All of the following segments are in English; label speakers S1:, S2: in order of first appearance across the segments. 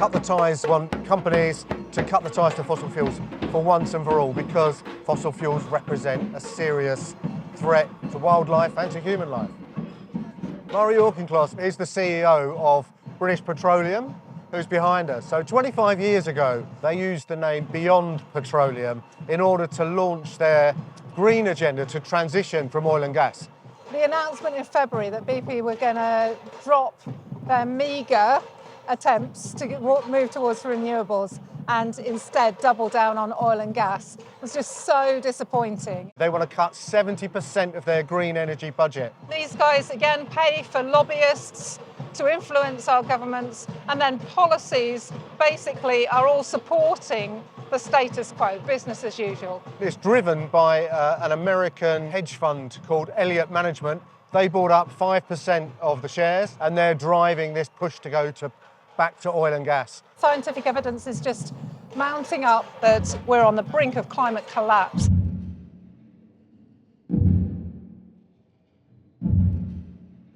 S1: want companies to cut the ties to fossil fuels for once and for all, because fossil fuels represent a serious threat to wildlife and to human life. Murray Auchincloss is the CEO of British Petroleum, who's behind us. So 25 years ago, they used the name Beyond Petroleum in order to launch their green agenda to transition from oil and gas.
S2: The announcement in February that BP were going to drop their meagre attempts to move towards renewables and instead double down on oil and gas was just so disappointing.
S1: They want to cut 70% of their green energy budget.
S2: These guys, again, pay for lobbyists to influence our governments, and then policies basically are all supporting the status quo, business as usual.
S1: It's driven by an American hedge fund called Elliott Management. They bought up 5% of the shares, and they're driving this push to go back to oil and gas.
S2: Scientific evidence is just mounting up that we're on the brink of climate collapse.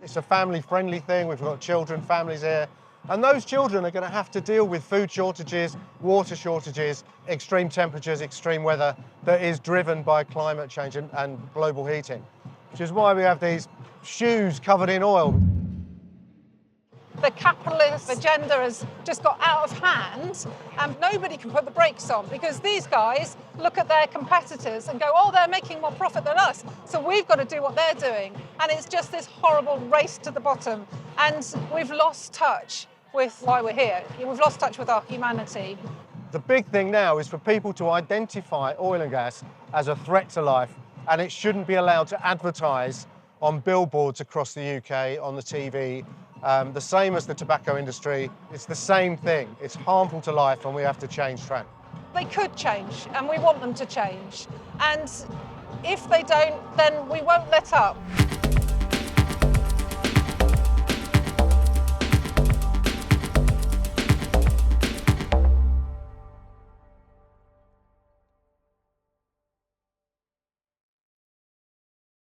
S1: It's a family-friendly thing. We've got children, families here, and those children are going to have to deal with food shortages, water shortages, extreme temperatures, extreme weather that is driven by climate change and global heating, which is why we have these shoes covered in oil.
S2: The capitalist agenda has just got out of hand, and nobody can put the brakes on, because these guys look at their competitors and go, oh, they're making more profit than us, so we've got to do what they're doing. And it's just this horrible race to the bottom. And we've lost touch with why we're here. We've lost touch with our humanity.
S1: The big thing now is for people to identify oil and gas as a threat to life, and it shouldn't be allowed to advertise on billboards across the UK, on the TV. The same as the tobacco industry. It's the same thing. It's harmful to life, and we have to change track.
S2: They could change, and we want them to change. And if they don't, then we won't let up.